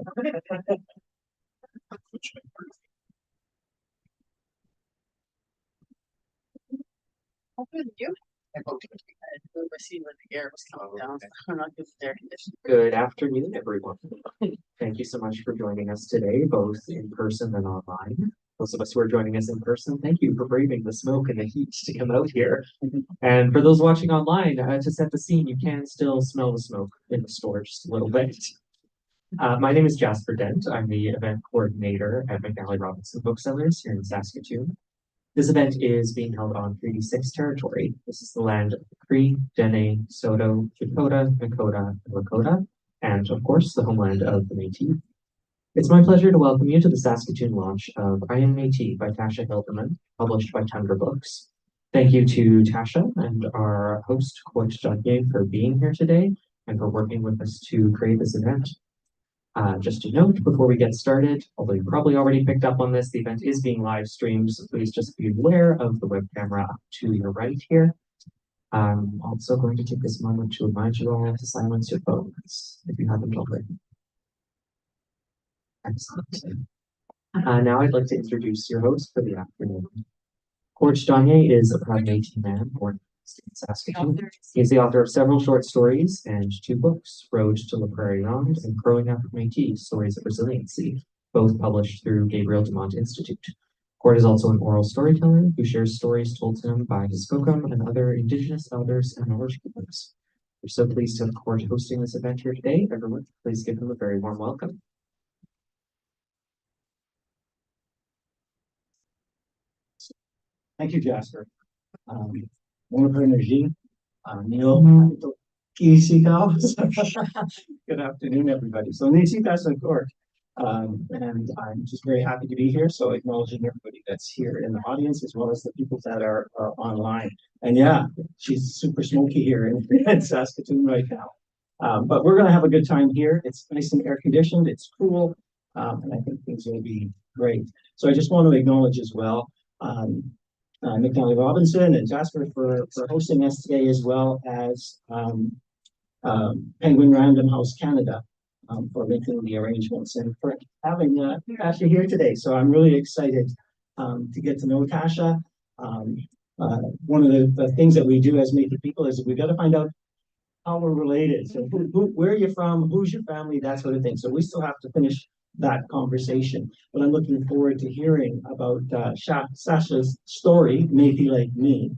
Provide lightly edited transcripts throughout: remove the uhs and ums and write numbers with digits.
Good afternoon, everyone. Thank you so much for joining us today, both in person and online. Those of us who are joining us in person, thank you for braving the smoke and the heat to come out here. And for those watching online, to set the scene, you can still smell the smoke in the store just a little bit. My name is Jasper Dent. I'm the event coordinator at McNally Robinson Booksellers here in Saskatoon. This event is being held on Treaty 6 territory. This is the land of the Cree, Dene, Soto, Dakota, Nakota, and Lakota, and of course, the homeland of the Métis. It's my pleasure to welcome you to the Saskatoon launch of I Am Métis by Tasha Hilderman, published by Tundra Books. Thank you to Tasha and our host, Court Jacquet, for being here today and for working with us to create this event. Just to note, before we get started, although you probably already picked up on this, the event is being live streamed, so please just be aware of the web camera up to your right here. I'm also going to take this moment to remind you all to silence your phones if you haven't already. Excellent. Now I'd like to introduce your host for the afternoon. Court Jacquet is a proud Métis man born in Saskatoon. He is the author of several short stories and 2 books, Road to La Prairie Ronde and Growing Up Métis, Stories of Resiliency, both published through Gabriel Dumont Institute. Court is also an oral storyteller who shares stories told to him by his Skookum and other Indigenous elders and knowledge keepers. We're so pleased to have Court hosting this event here today. Everyone, please give him a very warm welcome. Thank you, Jasper. Wonderful energy. Neil, good afternoon, everybody. So, Court, and I'm just very happy to be here. So, acknowledging everybody that's here in the audience as well as the people that are online. And yeah, she's super smoky here in Saskatoon right now. But we're going to have a good time here. It's nice and air conditioned. It's cool, and I think things will be great. So, I just want to acknowledge as well. McNally Robinson and Jasper for hosting us today, as well as Penguin Random House Canada for making the arrangements and for having Tasha here today. So I'm really excited to get to know Tasha. One of the things that we do as Métis people is we got to find out how we're related. So where are you from? Who's your family? That sort of thing. So we still have to finish that conversation. But I'm looking forward to hearing about Sasha's story, Maybe Like Me.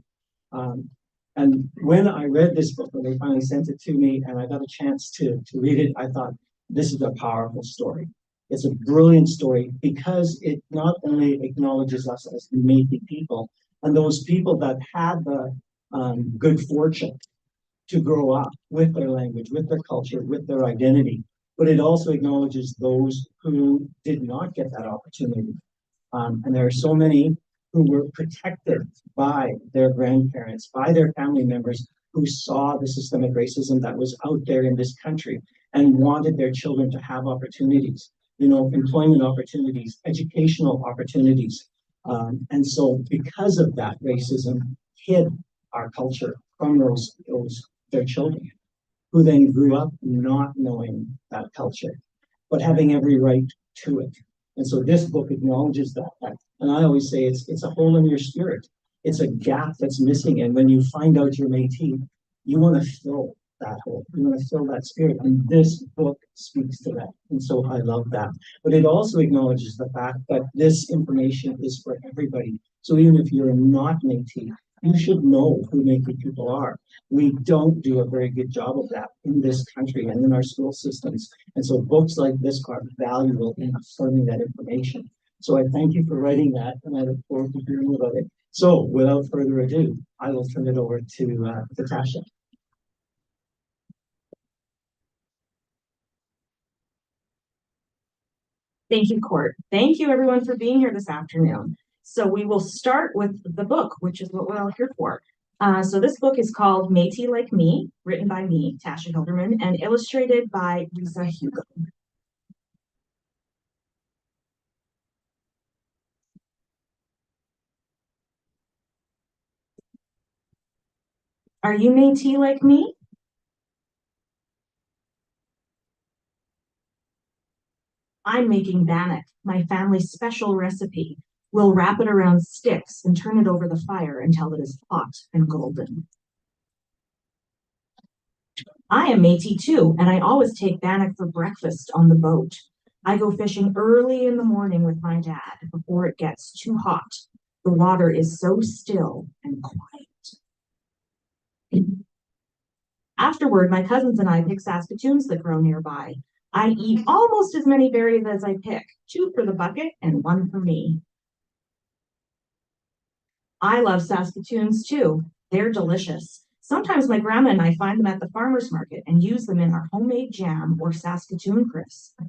And when I read this book, when they finally sent it to me and I got a chance to read it, I thought, this is a powerful story. It's a brilliant story because it not only acknowledges us as Métis people and those people that had the good fortune to grow up with their language, with their culture, with their identity, but it also acknowledges those who did not get that opportunity. And there are so many who were protected by their grandparents, by their family members who saw the systemic racism that was out there in this country and wanted their children to have opportunities, employment opportunities, educational opportunities. And so because of that, racism hid our culture from their children, who then grew up not knowing that culture, but having every right to it. And so this book acknowledges that fact. And I always say it's a hole in your spirit. It's a gap that's missing. And when you find out you're Métis, you want to fill that hole. You want to fill that spirit. And this book speaks to that. And so I love that. But it also acknowledges the fact that this information is for everybody. So even if you're not Métis, you should know who Métis people are. We don't do a very good job of that in this country and in our school systems. And so books like this are valuable in affirming that information. So I thank you for writing that, and I look forward to hearing about it. So without further ado, I will turn it over to Tasha. Thank you, Court. Thank you, everyone, for being here this afternoon. So we will start with the book, which is what we're all here for. So this book is called Métis Like Me, written by me, Tasha Hilderman, and illustrated by Lisa Hugo. Are you Métis like me? I'm making bannock, my family's special recipe. We'll wrap it around sticks and turn it over the fire until it is hot and golden. I am Métis too, and I always take bannock for breakfast on the boat. I go fishing early in the morning with my dad before it gets too hot. The water is so still and quiet. Afterward, my cousins and I pick Saskatoons that grow nearby. I eat almost as many berries as I pick, 2 for the bucket and 1 for me. I love Saskatoons too. They're delicious. Sometimes my grandma and I find them at the farmer's market and use them in our homemade jam or Saskatoon crisp.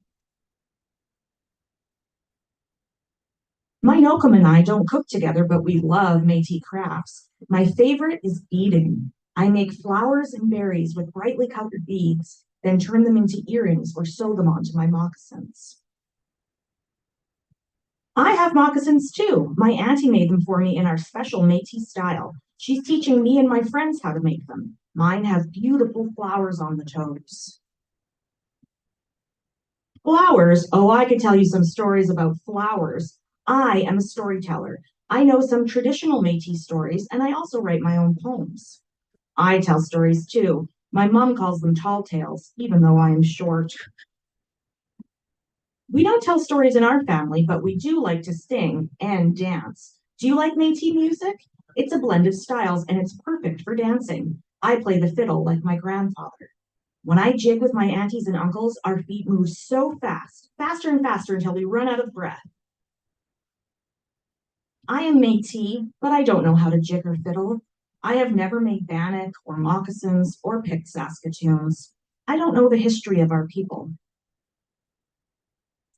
My Nocum and I don't cook together, but we love Métis crafts. My favorite is beading. I make flowers and berries with brightly colored beads, then turn them into earrings or sew them onto my moccasins. I have moccasins too. My auntie made them for me in our special Métis style. She's teaching me and my friends how to make them. Mine have beautiful flowers on the toes. Flowers? Oh, I could tell you some stories about flowers. I am a storyteller. I know some traditional Métis stories, and I also write my own poems. I tell stories too. My mom calls them tall tales, even though I am short. We don't tell stories in our family, but we do like to sing and dance. Do you like Métis music? It's a blend of styles, and it's perfect for dancing. I play the fiddle like my grandfather. When I jig with my aunties and uncles, our feet move so fast, faster and faster until we run out of breath. I am Métis, but I don't know how to jig or fiddle. I have never made bannock or moccasins or picked Saskatoons. I don't know the history of our people.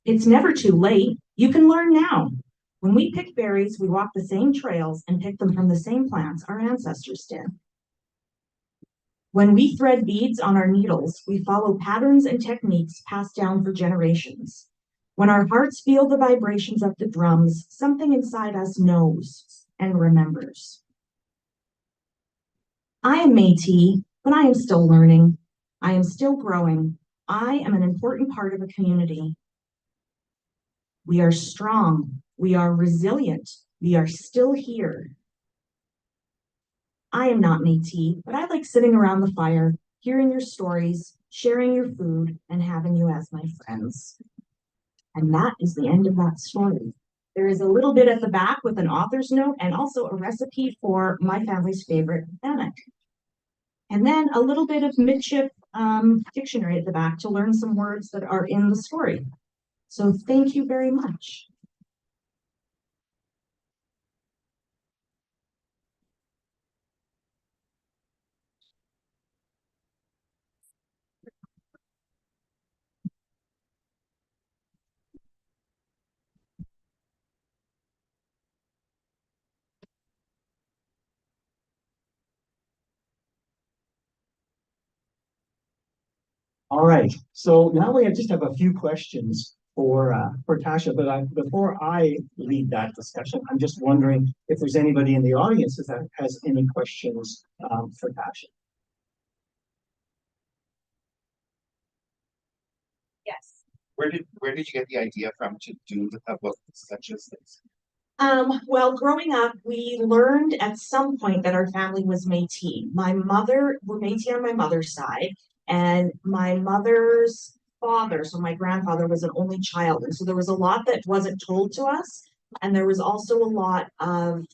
It's never too late. You can learn now. When we pick berries, we walk the same trails and pick them from the same plants our ancestors did. When we thread beads on our needles, we follow patterns and techniques passed down for generations. When our hearts feel the vibrations of the drums, something inside us knows and remembers. I am Métis, but I am still learning. I am still growing. I am an important part of a community. We are strong. We are resilient. We are still here. I am not Métis, but I like sitting around the fire, hearing your stories, sharing your food, and having you as my friends. And that is the end of that story. There is a little bit at the back with an author's note and also a recipe for my family's favorite bannock. And then a little bit of midship dictionary at the back to learn some words that are in the story. So thank you very much. All right, so now we just have a few questions for Tasha, but before I lead that discussion, I'm just wondering if there's anybody in the audience that has any questions for Tasha. Yes. Where did you get the idea from to do a book such as this? Well, growing up, we learned at some point that our family was Métis. My mother, we're Métis on my mother's side, and my mother's father, so my grandfather, was an only child. And so there was a lot that wasn't told to us. And there was also a lot of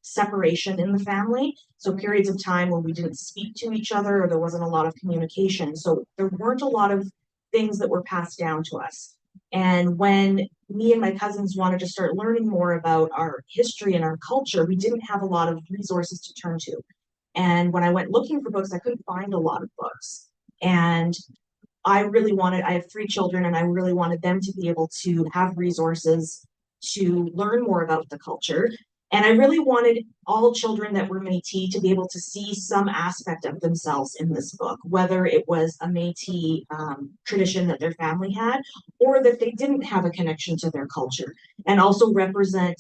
separation in the family. So periods of time where we didn't speak to each other or there wasn't a lot of communication. So there weren't a lot of things that were passed down to us. And when me and my cousins wanted to start learning more about our history and our culture, we didn't have a lot of resources to turn to. And when I went looking for books, I couldn't find a lot of books. And I have 3 children, and I really wanted them to be able to have resources to learn more about the culture. And I really wanted all children that were Métis to be able to see some aspect of themselves in this book, whether it was a Métis tradition that their family had, or that they didn't have a connection to their culture, and also represent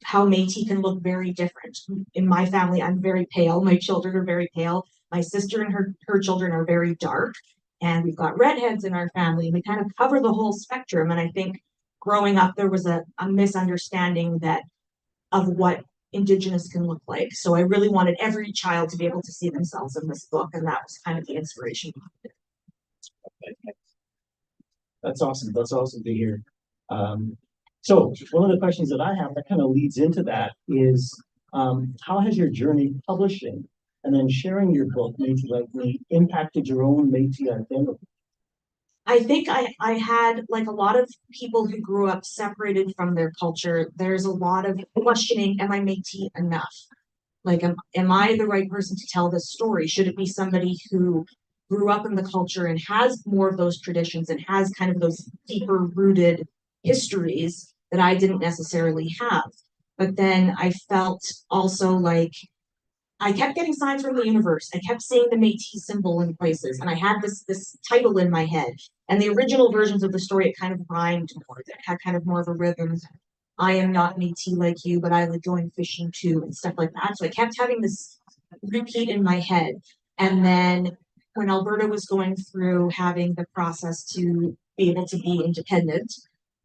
how Métis can look very different. In my family, I'm very pale. My children are very pale. My sister and her children are very dark. and we've got redheads in our family. We kind of cover the whole spectrum. And I think growing up, there was a misunderstanding that of what Indigenous can look like. So I really wanted every child to be able to see themselves in this book, and that was kind of the inspiration. That's awesome. That's awesome to hear. So one of the questions that I have that kind of leads into that is, how has your journey publishing and then sharing your book, Métis Like Me, impacted your own Métis identity? I think I had, like a lot of people who grew up separated from their culture, there's a lot of questioning, am I Métis enough? Like, am I the right person to tell this story? Should it be somebody who grew up in the culture and has more of those traditions and has kind of those deeper rooted histories that I didn't necessarily have? But then I felt also like I kept getting signs from the universe. I kept seeing the Métis symbol in places, and I had this title in my head. And the original versions of the story, it kind of rhymed more. It had kind of more of a rhythm. I am not Métis like you, but I like going fishing too, and stuff like that. So I kept having this repeat in my head. And then when Alberta was going through having the process to be able to be independent,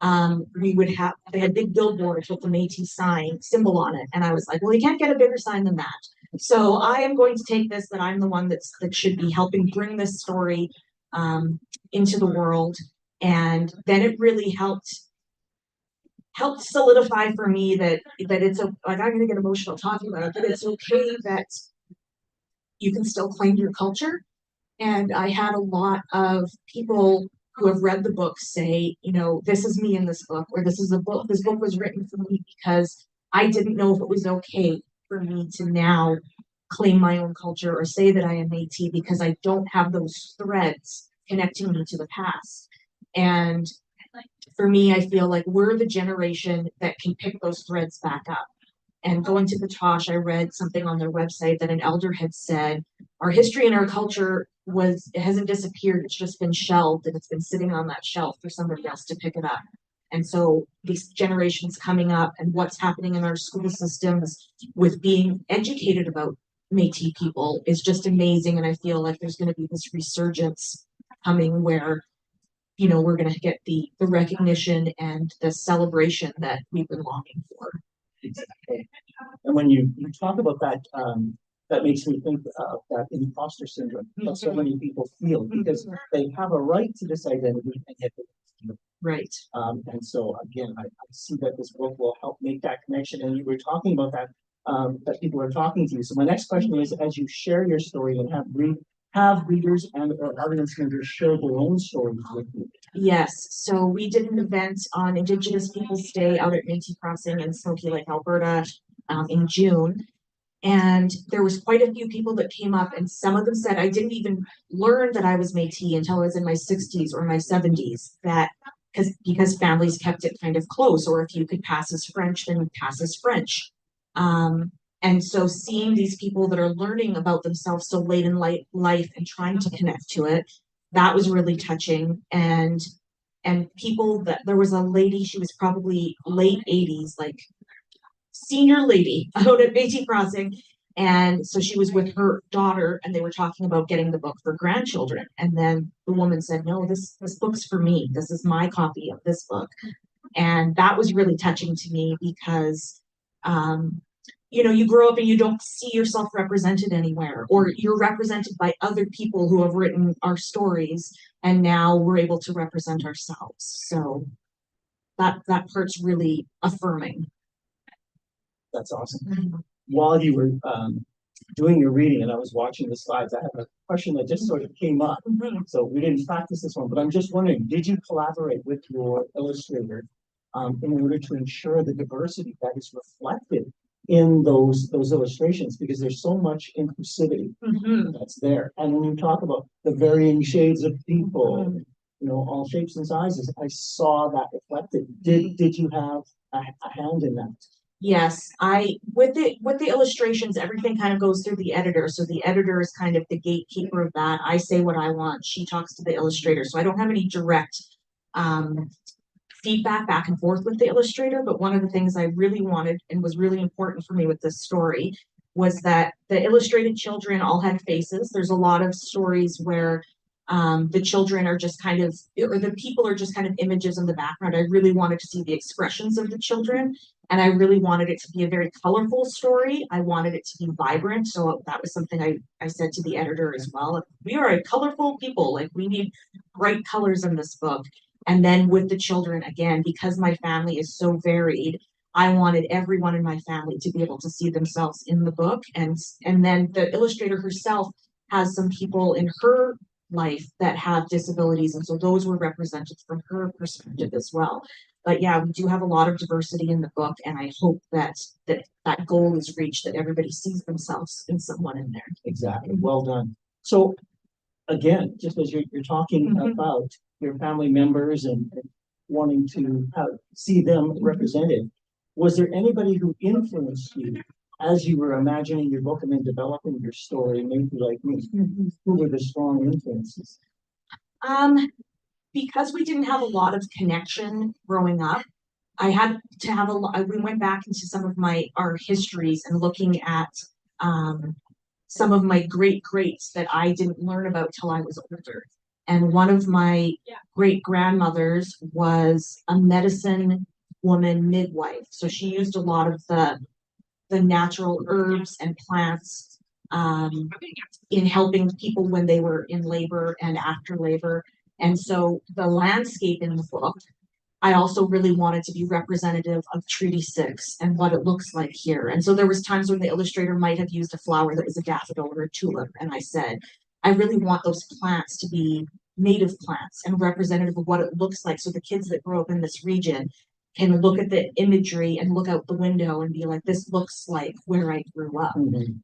they had big billboards with the Métis sign symbol on it. And I was like, well, you can't get a bigger sign than that. So I am going to take this, that I'm the one that should be helping bring this story into the world. And then it really helped solidify for me that it's like, I'm gonna get emotional talking about it, but it's okay that you can still claim your culture. And I had a lot of people who have read the book say, you know, this is me in this book, or this book was written for me because I didn't know if it was okay for me to now claim my own culture or say that I am Métis because I don't have those threads connecting me to the past. And for me, I feel like we're the generation that can pick those threads back up. And going to the Tosh, I read something on their website that an elder had said, our history and our culture it hasn't disappeared, it's just been shelved, and it's been sitting on that shelf for somebody else to pick it up. And so these generations coming up and what's happening in our school systems with being educated about Métis people is just amazing. And I feel like there's going to be this resurgence coming where, you know, we're going to get the recognition and the celebration that we've been longing for. And when you talk about that, that makes me think of that imposter syndrome that so many people feel because they have a right to this identity and yet they don't feel it. Right. And so again, I see that this book will help make that connection. And you were talking about that, that people are talking to you. So my next question is, as you share your story and have readers and or audience members share their own stories with you. Yes. So we did an event on Indigenous Peoples Day out at Métis Crossing in Smoky Lake, Alberta, in June. And there was quite a few people that came up, and some of them said, I didn't even learn that I was Métis until I was in my 60s or my 70s, that because families kept it kind of close, or if you could pass as French, then pass as French. And so seeing these people that are learning about themselves so late in life and trying to connect to it, that was really touching. And people there was a lady, she was probably late 80s, like senior lady out at Métis Crossing. And so she was with her daughter and they were talking about getting the book for grandchildren. And then the woman said, no, this book's for me. This is my copy of this book. And that was really touching to me because, you know, you grow up and you don't see yourself represented anywhere, or you're represented by other people who have written our stories. And now we're able to represent ourselves. So that part's really affirming. That's awesome. While you were doing your reading and I was watching the slides, I have a question that just sort of came up. So we didn't practice this one, but I'm just wondering, did you collaborate with your illustrator in order to ensure the diversity that is reflected in those illustrations? Because there's so much inclusivity that's there. And when you talk about the varying shades of people, you know, all shapes and sizes, I saw that reflected. Did you have a hand in that? Yes, with the illustrations, everything kind of goes through the editor. So the editor is kind of the gatekeeper of that. I say what I want. She talks to the illustrator. So I don't have any direct feedback back and forth with the illustrator. But one of the things I really wanted and was really important for me with this story was that the illustrated children all had faces. There's a lot of stories where The children are just kind of, or the people are just kind of images in the background. I really wanted to see the expressions of the children, and I really wanted it to be a very colorful story. I wanted it to be vibrant, so that was something I said to the editor as well. We are a colorful people, like we need bright colors in this book. And then with the children, again, because my family is so varied, I wanted everyone in my family to be able to see themselves in the book. And then the illustrator herself has some people in her life that have disabilities, and so those were represented from her perspective as well. But yeah, we do have a lot of diversity in the book, and I hope that goal is reached, that everybody sees themselves in someone in there. Exactly. Well done. So again, just as you're talking about your family members and wanting to see them represented, was there anybody who influenced you as you were imagining your book and then developing your story, maybe like me? Who were the strong influences? Because we didn't have a lot of connection growing up, I had to have we went back into some of our histories and looking at some of my greats that I didn't learn about till I was older. And one of my great grandmothers was a medicine woman midwife. So she used a lot of the natural herbs and plants in helping people when they were in labor and after labor. And so the landscape in the book, I also really wanted to be representative of Treaty 6 and what it looks like here. And so there was times when the illustrator might have used a flower that was a daffodil or a tulip. And I said, I really want those plants to be native plants and representative of what it looks like. So the kids that grow up in this region can look at the imagery and look out the window and be like, this looks like where I grew up.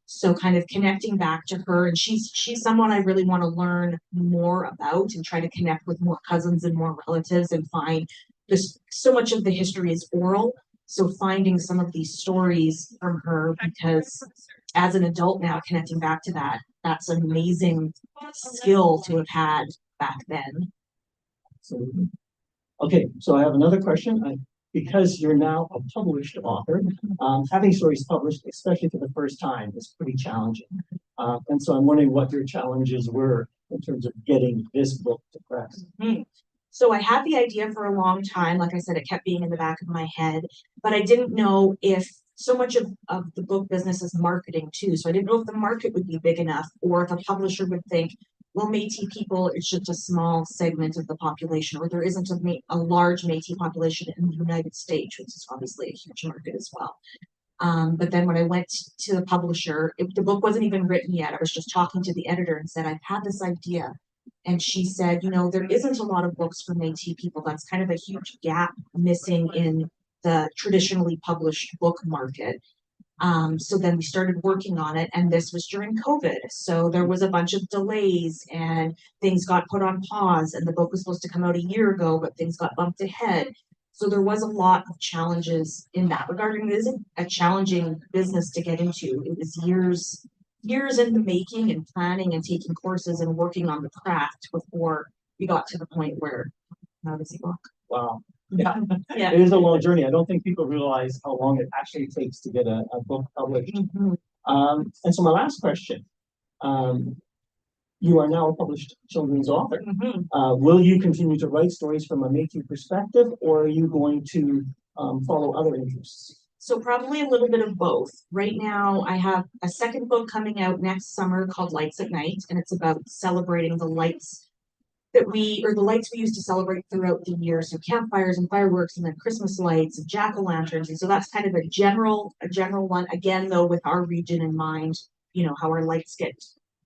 So kind of connecting back to her, and she's someone I really want to learn more about and try to connect with more cousins and more relatives and find this. So much of the history is oral. So finding some of these stories from her, because as an adult now, connecting back to that's an amazing skill to have had back then. Absolutely. Okay, so I have another question. Because you're now a published author, having stories published, especially for the first time, is pretty challenging. And so I'm wondering what your challenges were in terms of getting this book to press. So I had the idea for a long time. Like I said, it kept being in the back of my head, but I didn't know if so much of the book business is marketing too. So I didn't know if the market would be big enough, or if a publisher would think, well, Métis people, it's just a small segment of the population, or there isn't a large Métis population in the United States, which is obviously a huge market as well. But then when I went to the publisher, the book wasn't even written yet. I was just talking to the editor and said, I've had this idea. And she said, there isn't a lot of books for Métis people. That's kind of a huge gap missing in the traditionally published book market. So then we started working on it, and this was during COVID. So there was a bunch of delays and things got put on pause, and the book was supposed to come out a year ago, but things got bumped ahead. So there was a lot of challenges in that regard. And it is a challenging business to get into. It was years in the making and planning and taking courses and working on the craft before we got to the point where now it's a book. Wow. Yeah. It is a long journey. I don't think people realize how long it actually takes to get a book published. And so my last question, you are now a published children's author. Will you continue to write stories from a Métis perspective, or are you going to follow other interests? So probably a little bit of both. Right now, I have a second book coming out next summer called Lights at Night, and it's about celebrating the lights the lights we use to celebrate throughout the year. So campfires and fireworks, and then Christmas lights and jack-o'-lanterns. And so that's kind of a general one. Again, though, with our region in mind,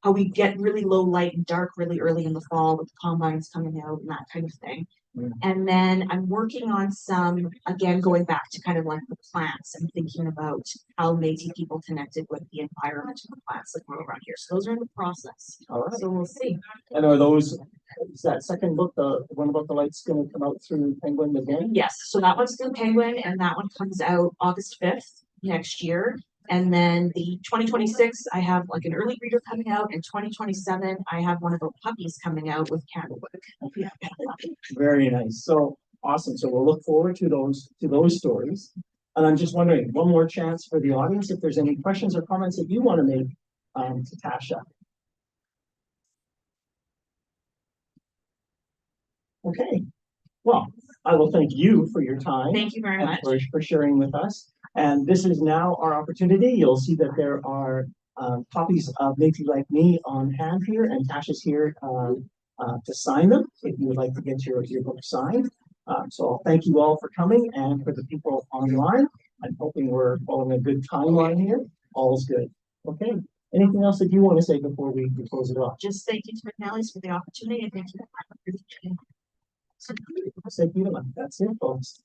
how we get really low light and dark really early in the fall with the combines coming out and that kind of thing. And then I'm working on some, again, going back to kind of like the plants and thinking about how Métis people connected with the environment and the plants that grow around here. So those are in the process. All right. So we'll see. And is that second book, the one about the lights, going to come out through Penguin again? Yes. So that one's through Penguin, and that one comes out August 5th next year. And then the 2026, I have like an early reader coming out. In 2027, I have one of the puppies coming out with Candlewood. Very nice. So awesome. So we'll look forward to those stories. And I'm just wondering, one more chance for the audience, if there's any questions or comments that you want to make to Tasha. Okay, well, I will thank you for your time. Thank you very and much. for sharing with us. And this is now our opportunity. You'll see that there are copies of Métis Like Me on hand here, and Tasha's here to sign them if you would like to get your book signed. So I'll thank you all for coming, and for the people online, I'm hoping we're following a good timeline here. All's good. Okay. Anything else that you want to say before we close it off? Just thank you to McNally's for the opportunity, and thank you. Thank you. That's it, folks.